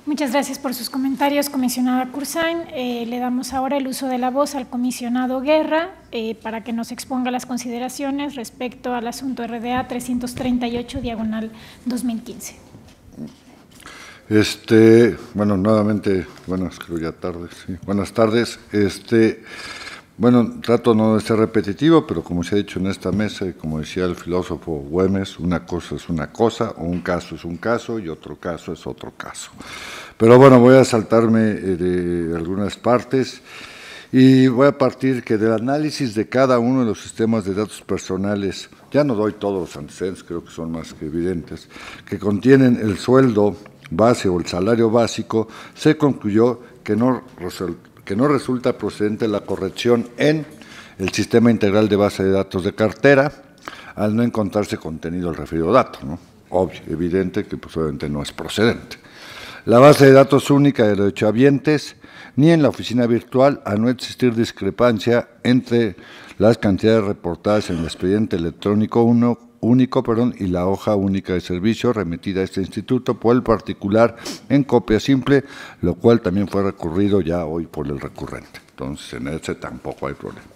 Muchas gracias por sus comentarios, comisionada Cursain. Le damos ahora el uso de la voz al comisionado Guerra para que nos exponga las consideraciones respecto al asunto RDA 338/2015. Bueno, nuevamente, creo ya tardes, sí. Buenas tardes. Bueno, trato no de ser repetitivo, pero como se ha dicho en esta mesa, y como decía el filósofo Güemes, una cosa es una cosa, o un caso es un caso, y otro caso es otro caso. Pero bueno, voy a saltarme de algunas partes, y voy a partir que del análisis de cada uno de los sistemas de datos personales, ya no doy todos los antecedentes, creo que son más que evidentes, que contienen el sueldo base o el salario básico, se concluyó que no resulta procedente la corrección en el sistema integral de base de datos de cartera, al no encontrarse contenido del referido dato, ¿no? Obvio, evidente que pues obviamente no es procedente. La base de datos única de derechohabientes, ni en la oficina virtual, al no existir discrepancia entre las cantidades reportadas en el expediente electrónico único y la hoja única de servicio remitida a este instituto por el particular en copia simple, lo cual también fue recurrido ya hoy por el recurrente. Entonces, en ese tampoco hay problema.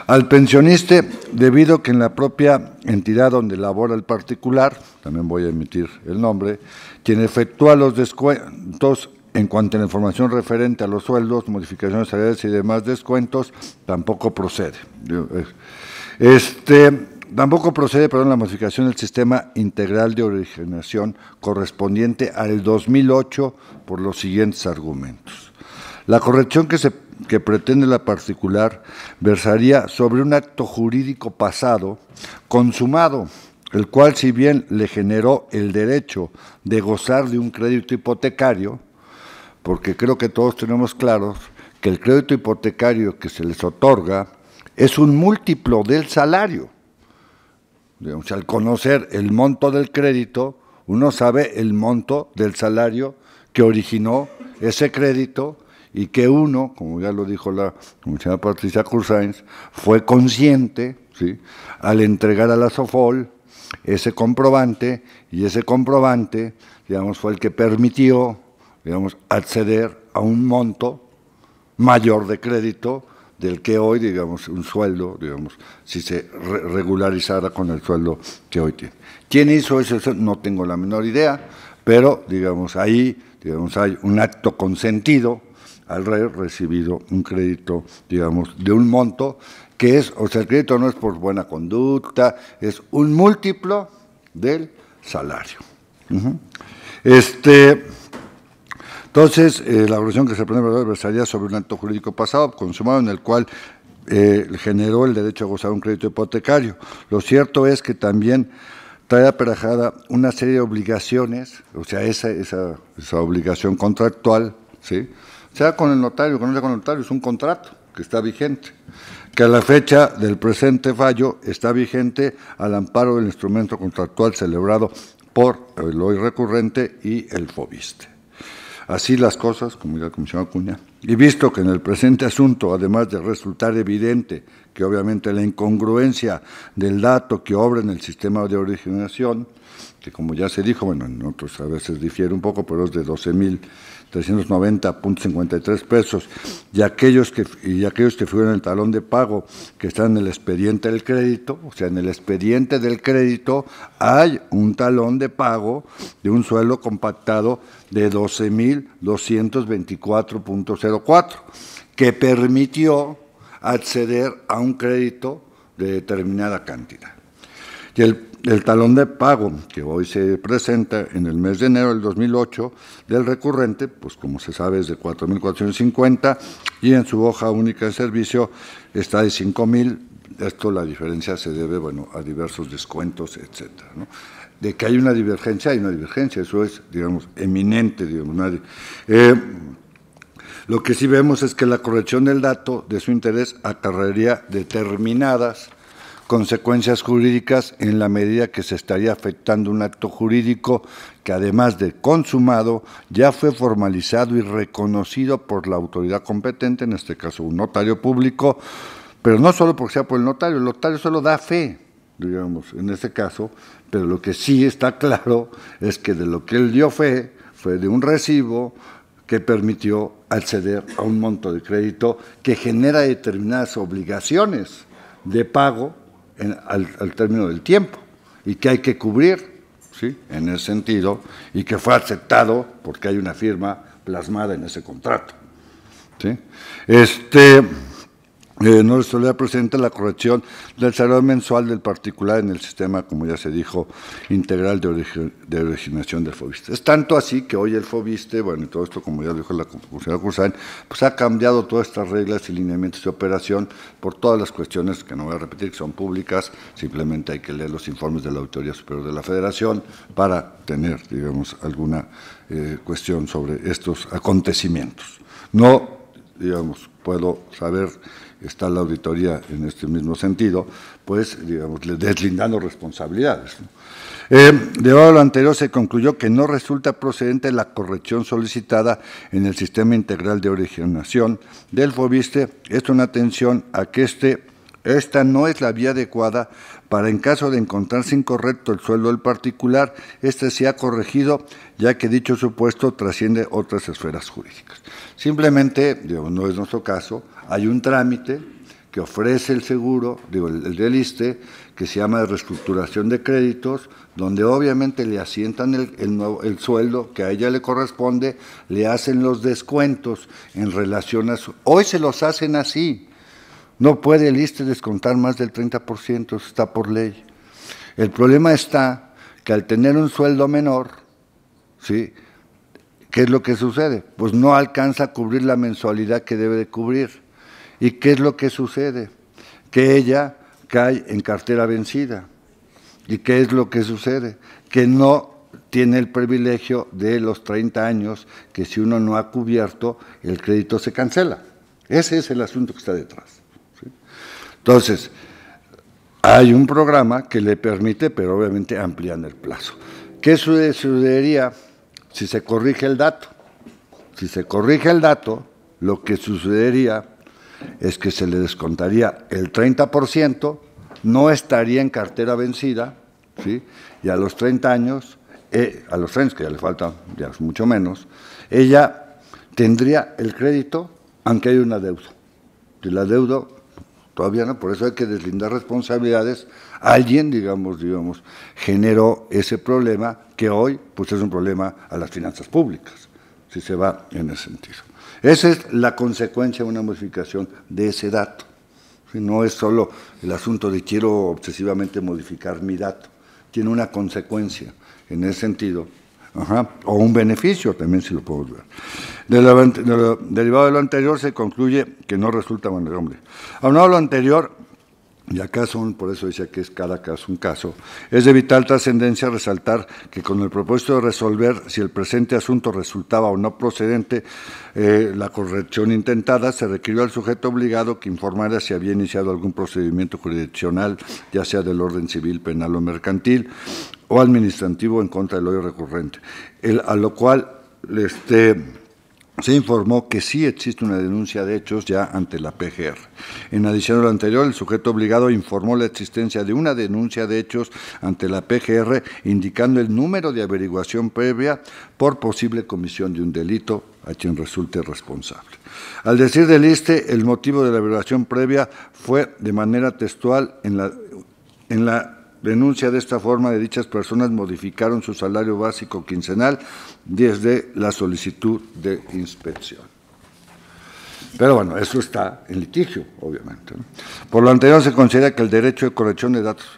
Al pensionista, debido a que en la propia entidad donde labora el particular, también voy a emitir el nombre, quien efectúa los descuentos en cuanto a la información referente a los sueldos, modificaciones salariales y demás descuentos, tampoco procede. Tampoco procede, la modificación del sistema integral de originación correspondiente al 2008 por los siguientes argumentos. La corrección que pretende la particular versaría sobre un acto jurídico pasado, consumado, el cual, si bien le generó el derecho de gozar de un crédito hipotecario, porque creo que todos tenemos claros que el crédito hipotecario que se les otorga es un múltiplo del salario. Digamos, al conocer el monto del crédito, uno sabe el monto del salario que originó ese crédito y que uno, como ya lo dijo la comisionada Patricia Cursain, fue consciente, ¿sí?, al entregar a la SOFOL ese comprobante, y ese comprobante, digamos, fue el que permitió, digamos, acceder a un monto mayor de crédito del que hoy, digamos, un sueldo, digamos, si se regularizara con el sueldo que hoy tiene. ¿Quién hizo eso? No tengo la menor idea, pero, digamos, ahí, digamos, hay un acto consentido al haber recibido un crédito, digamos, de un monto que es, o sea, el crédito no es por buena conducta, es un múltiplo del salario. Entonces, la corrección que se pretende versaría sobre un acto jurídico pasado, consumado, en el cual generó el derecho a gozar un crédito hipotecario. Lo cierto es que también trae aparejada una serie de obligaciones, o sea, esa obligación contractual, ¿sí?, sea con el notario, que no sea con el notario, es un contrato que está vigente, que a la fecha del presente fallo está vigente al amparo del instrumento contractual celebrado por el hoy recurrente y el FOBISTE. Así las cosas, como dice la Comisión Acuña, y visto que en el presente asunto, además de resultar evidente que obviamente la incongruencia del dato que obra en el sistema de originación, que como ya se dijo, bueno, en otros a veces difiere un poco, pero es de 12,390.53 pesos, y aquellos que figuran en el talón de pago que están en el expediente del crédito, o sea, en el expediente del crédito hay un talón de pago de un sueldo compactado de 12,224.04, que permitió acceder a un crédito de determinada cantidad. Y el talón de pago que hoy se presenta en el mes de enero del 2008 del recurrente, pues como se sabe es de 4,450 y en su hoja única de servicio está de 5,000. Esto, la diferencia se debe, bueno, a diversos descuentos, etcétera, ¿no? De que hay una divergencia, eso es, digamos, eminente, digamos, lo que sí vemos es que la corrección del dato de su interés acarrearía determinadas consecuencias jurídicas en la medida que se estaría afectando un acto jurídico que, además de consumado, ya fue formalizado y reconocido por la autoridad competente, en este caso un notario público, pero no solo porque sea por el notario solo da fe, digamos, en este caso, pero lo que sí está claro es que de lo que él dio fe fue de un recibo que permitió acceder a un monto de crédito que genera determinadas obligaciones de pago al término del tiempo y que hay que cubrir, ¿sí?, en ese sentido, y que fue aceptado porque hay una firma plasmada en ese contrato, ¿sí? No se le presenta la corrección del salario mensual del particular en el sistema, como ya se dijo, integral de originación del FOBISTE. Es tanto así que hoy el FOBISTE, bueno, y todo esto, como ya dijo la señora Cursain, pues ha cambiado todas estas reglas y lineamientos de operación por todas las cuestiones, que no voy a repetir, que son públicas, simplemente hay que leer los informes de la Auditoría Superior de la Federación para tener, digamos, alguna cuestión sobre estos acontecimientos. No, digamos, puedo saber, está la auditoría en este mismo sentido, pues, digamos, deslindando responsabilidades, ¿no? Debido a lo anterior, se concluyó que no resulta procedente la corrección solicitada en el sistema integral de originación del FOBISTE. Esto en atención a que esta no es la vía adecuada para, en caso de encontrarse incorrecto el sueldo del particular, este sea corregido, ya que dicho supuesto trasciende otras esferas jurídicas. Simplemente, digo, no es nuestro caso, hay un trámite que ofrece el seguro, digo, el del ISSSTE, que se llama de reestructuración de créditos, donde obviamente le asientan el sueldo que a ella le corresponde, le hacen los descuentos en relación a su… Hoy se los hacen así. No puede el ISSSTE descontar más del 30%, está por ley. El problema está que al tener un sueldo menor, ¿sí?, ¿qué es lo que sucede? Pues no alcanza a cubrir la mensualidad que debe de cubrir. ¿Y qué es lo que sucede? Que ella cae en cartera vencida. ¿Y qué es lo que sucede? Que no tiene el privilegio de los 30 años, que si uno no ha cubierto, el crédito se cancela. Ese es el asunto que está detrás, ¿sí? Entonces, hay un programa que le permite, pero obviamente amplían el plazo. ¿Qué sucedería si se corrige el dato? Si se corrige el dato, lo que sucedería es que se le descontaría el 30%, no estaría en cartera vencida, ¿sí?, y a los 30 años, a los 30, que ya le falta ya mucho menos, ella tendría el crédito, aunque hay una deuda. Y la deuda todavía no, por eso hay que deslindar responsabilidades. Alguien, digamos, generó ese problema que hoy pues es un problema a las finanzas públicas, si se va en ese sentido. Esa es la consecuencia de una modificación de ese dato. No es solo el asunto de quiero obsesivamente modificar mi dato, tiene una consecuencia en ese sentido, o un beneficio también, si lo podemos ver. Derivado de lo anterior, se concluye que no resulta bueno, hombre. Aunado a lo anterior, y acá por eso decía que es cada caso un caso, es de vital trascendencia resaltar que con el propósito de resolver si el presente asunto resultaba o no procedente la corrección intentada, se requirió al sujeto obligado que informara si había iniciado algún procedimiento jurisdiccional, ya sea del orden civil, penal o mercantil, o administrativo en contra del hoy recurrente, a lo cual se informó que sí existe una denuncia de hechos ya ante la PGR. En adición a lo anterior, el sujeto obligado informó la existencia de una denuncia de hechos ante la PGR, indicando el número de averiguación previa por posible comisión de un delito a quien resulte responsable. Al decir del ISSSTE, el motivo de la averiguación previa fue de manera textual en la denuncia. De esta forma, de dichas personas modificaron su salario básico quincenal desde la solicitud de inspección. Pero bueno, eso está en litigio, obviamente, ¿no? Por lo anterior, se considera que el derecho de corrección de datos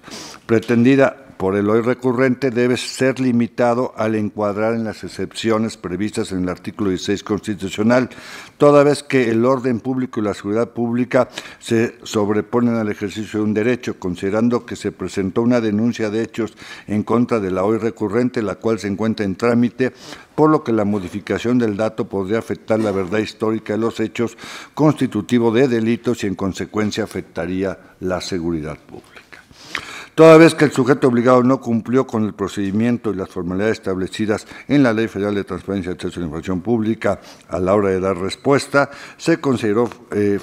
pretendida por el hoy recurrente debe ser limitado al encuadrar en las excepciones previstas en el artículo 16 constitucional, toda vez que el orden público y la seguridad pública se sobreponen al ejercicio de un derecho, considerando que se presentó una denuncia de hechos en contra de la hoy recurrente, la cual se encuentra en trámite, por lo que la modificación del dato podría afectar la verdad histórica de los hechos constitutivo de delitos y en consecuencia afectaría la seguridad pública. toda vez que el sujeto obligado no cumplió con el procedimiento y las formalidades establecidas en la Ley Federal de Transparencia y Acceso a la Información Pública a la hora de dar respuesta, se consideró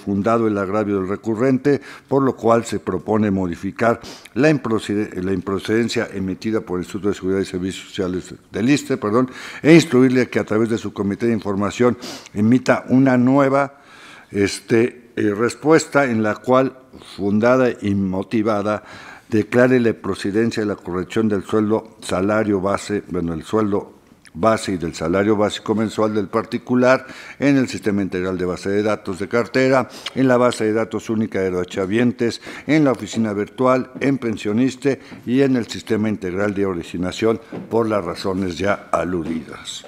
fundado el agravio del recurrente, por lo cual se propone modificar la improcedencia emitida por el Instituto de Seguridad y Servicios Sociales del ISSSTE, e instruirle que a través de su Comité de Información emita una nueva respuesta en la cual, fundada y motivada, declare la procedencia de la corrección del sueldo, salario base, el sueldo base y del salario básico mensual del particular en el Sistema Integral de Base de Datos de Cartera, en la Base de Datos Única de Derechohabientes, en la Oficina Virtual, en Pensioniste y en el Sistema Integral de Originación, por las razones ya aludidas.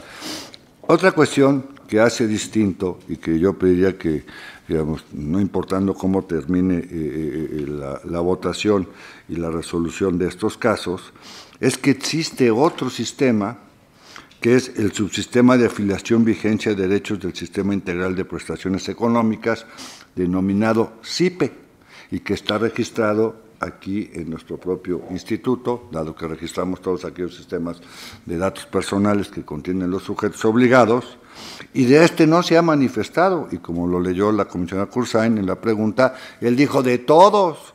Otra cuestión que hace distinto y que yo pediría que, digamos, no importando cómo termine la votación y la resolución de estos casos, es que existe otro sistema que es el subsistema de afiliación, vigencia de derechos del Sistema Integral de Prestaciones Económicas, denominado SIPE, y que está registrado aquí en nuestro propio instituto, dado que registramos todos aquellos sistemas de datos personales que contienen los sujetos obligados, y de este no se ha manifestado, y como lo leyó la comisionada Cursain en la pregunta, él dijo de todos,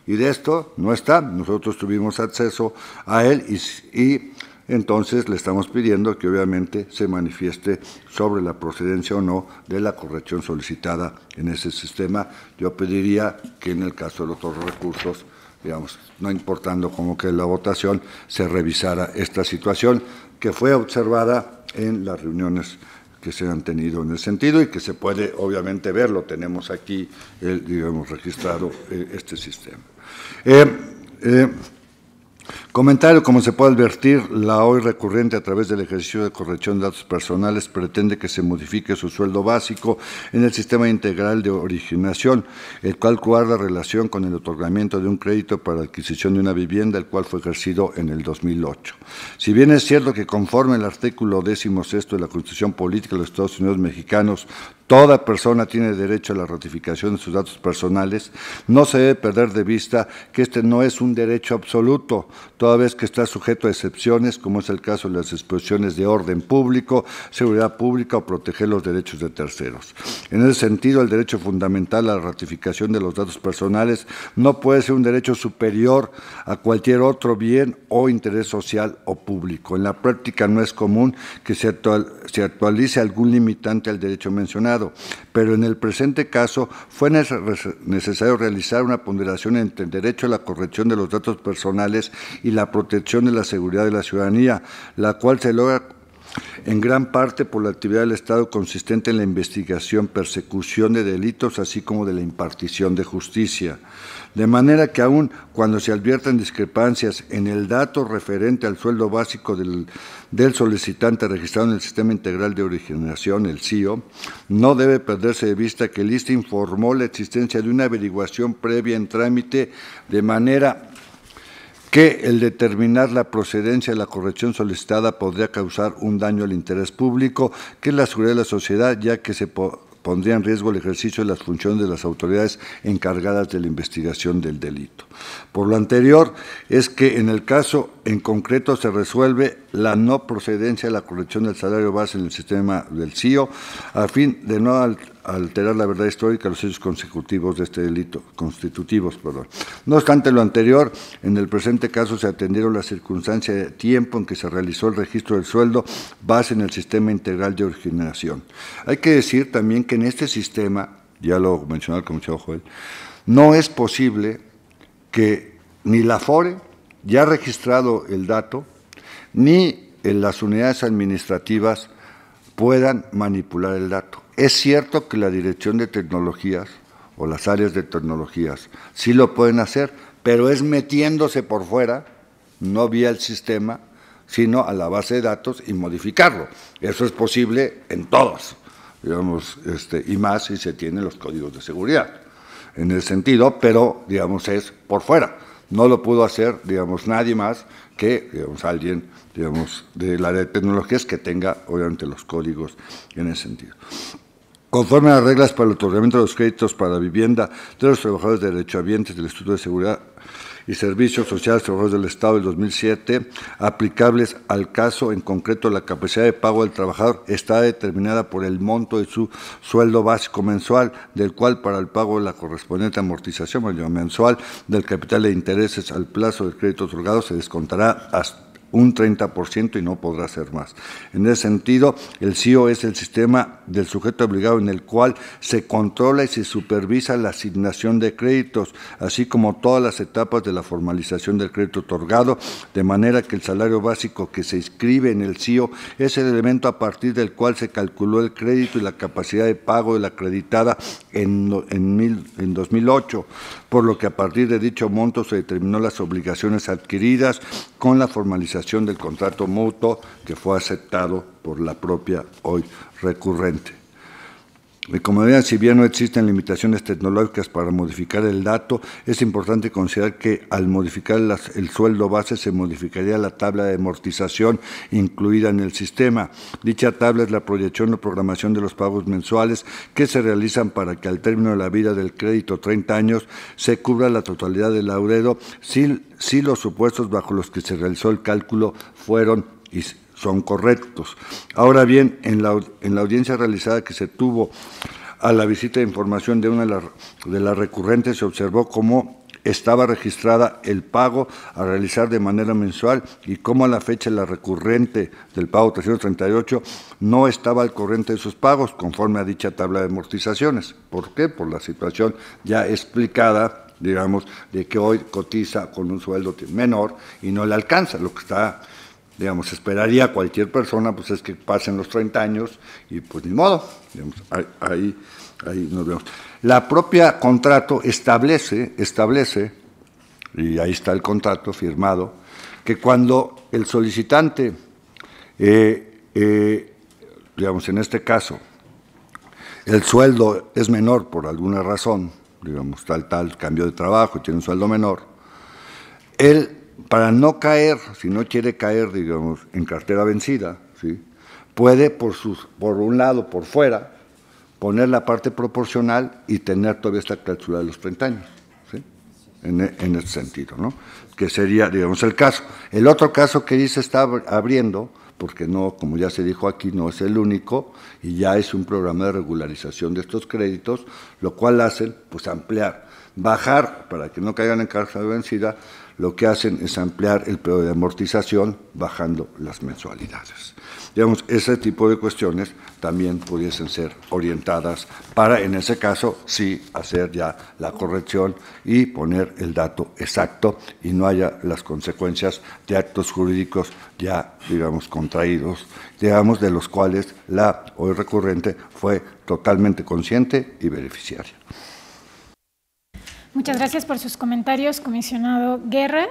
y de esto no está. Nosotros tuvimos acceso a él y entonces le estamos pidiendo que obviamente se manifieste sobre la procedencia o no de la corrección solicitada en ese sistema. Yo pediría que en el caso de los otros recursos, digamos, no importando cómo quede la votación, se revisara esta situación que fue observada en las reuniones que se han tenido en el sentido y que se puede obviamente ver, lo tenemos aquí, digamos, registrado este sistema. Comentario: como se puede advertir, la hoy recurrente a través del ejercicio de corrección de datos personales pretende que se modifique su sueldo básico en el Sistema Integral de Originación, el cual guarda relación con el otorgamiento de un crédito para la adquisición de una vivienda, el cual fue ejercido en el 2008. Si bien es cierto que conforme el artículo 16 de la Constitución Política de los Estados Unidos Mexicanos, toda persona tiene derecho a la ratificación de sus datos personales, no se debe perder de vista que este no es un derecho absoluto, toda vez que está sujeto a excepciones, como es el caso de las disposiciones de orden público, seguridad pública o proteger los derechos de terceros. En ese sentido, el derecho fundamental a la ratificación de los datos personales no puede ser un derecho superior a cualquier otro bien o interés social o público. En la práctica no es común que se actualice algún limitante al derecho mencionado, pero en el presente caso fue necesario realizar una ponderación entre el derecho a la corrección de los datos personales y la protección de la seguridad de la ciudadanía, la cual se logra en gran parte por la actividad del Estado consistente en la investigación, persecución de delitos, así como de la impartición de justicia. De manera que aun cuando se adviertan discrepancias en el dato referente al sueldo básico del solicitante registrado en el Sistema Integral de Originación, el SIO, no debe perderse de vista que el ISSSTE informó la existencia de una averiguación previa en trámite, de manera que el determinar la procedencia de la corrección solicitada podría causar un daño al interés público, que es la seguridad de la sociedad, ya que se pondría en riesgo el ejercicio de las funciones de las autoridades encargadas de la investigación del delito. Por lo anterior, es que en el caso en concreto se resuelve la no procedencia de la corrección del salario base en el sistema del SIO, a fin de no alterar la verdad histórica de los hechos constitutivos de este delito. No obstante lo anterior, en el presente caso se atendieron las circunstancias de tiempo en que se realizó el registro del sueldo base en el Sistema Integral de Originación. Hay que decir también que en este sistema, ya lo mencionó el comisionado Joel, no es posible que ni la FORE, ya registrado el dato, ni en las unidades administrativas puedan manipular el dato. Es cierto que la Dirección de Tecnologías o las áreas de tecnologías sí lo pueden hacer, pero es metiéndose por fuera, no vía el sistema, sino a la base de datos y modificarlo. Eso es posible en todos, digamos, y más si se tienen los códigos de seguridad. En ese sentido, pero, digamos, es por fuera. No lo pudo hacer, digamos, nadie más que, digamos, alguien, digamos, del área de tecnologías que tenga, obviamente, los códigos en ese sentido. Conforme a las reglas para el otorgamiento de los créditos para la vivienda de los trabajadores de derechohabientes del Instituto de Seguridad y Servicios Sociales Trabajadores del Estado del 2007, aplicables al caso en concreto, la capacidad de pago del trabajador está determinada por el monto de su sueldo básico mensual, del cual para el pago de la correspondiente amortización mensual del capital de intereses al plazo del crédito otorgado se descontará hasta un 30% y no podrá ser más. En ese sentido, el CIO es el sistema del sujeto obligado en el cual se controla y se supervisa la asignación de créditos, así como todas las etapas de la formalización del crédito otorgado, de manera que el salario básico que se inscribe en el CIO es el elemento a partir del cual se calculó el crédito y la capacidad de pago de la acreditada en 2008, por lo que a partir de dicho monto se determinó las obligaciones adquiridas con la formalización del contrato mutuo que fue aceptado por la propia hoy recurrente. Y como vean, si bien no existen limitaciones tecnológicas para modificar el dato, es importante considerar que al modificar el sueldo base se modificaría la tabla de amortización incluida en el sistema. Dicha tabla es la proyección o programación de los pagos mensuales que se realizan para que al término de la vida del crédito, 30 años, se cubra la totalidad del lauredo si los supuestos bajo los que se realizó el cálculo fueron y son correctos. Ahora bien, en la audiencia realizada que se tuvo a la visita de información de una de las recurrentes, se observó cómo estaba registrada el pago a realizar de manera mensual y cómo a la fecha la recurrente del pago 338 no estaba al corriente de sus pagos conforme a dicha tabla de amortizaciones. ¿Por qué? Por la situación ya explicada, digamos, de que hoy cotiza con un sueldo menor y no le alcanza, lo que está, digamos, esperaría cualquier persona, pues es que pasen los 30 años y pues ni modo, digamos, ahí nos vemos. La propia contrato establece, y ahí está el contrato firmado, que cuando el solicitante, digamos, en este caso, el sueldo es menor por alguna razón, digamos, tal, cambio de trabajo y tiene un sueldo menor, él, para no caer, si no quiere caer, digamos, en cartera vencida, ¿sí?, puede, por un lado, por fuera, poner la parte proporcional y tener todavía esta cláusula de los 30 años, ¿sí?, en ese sentido, ¿no?, que sería, digamos, el caso. El otro caso que dice está abriendo, porque no, como ya se dijo aquí, no es el único, y ya es un programa de regularización de estos créditos, lo cual hacen, pues, ampliar, bajar, para que no caigan en cartera vencida, lo que hacen es ampliar el periodo de amortización bajando las mensualidades. Digamos, ese tipo de cuestiones también pudiesen ser orientadas para, en ese caso, sí hacer ya la corrección y poner el dato exacto y no haya las consecuencias de actos jurídicos ya, digamos, contraídos, digamos, de los cuales la hoy recurrente fue totalmente consciente y beneficiaria. Muchas gracias por sus comentarios, comisionado Guerra.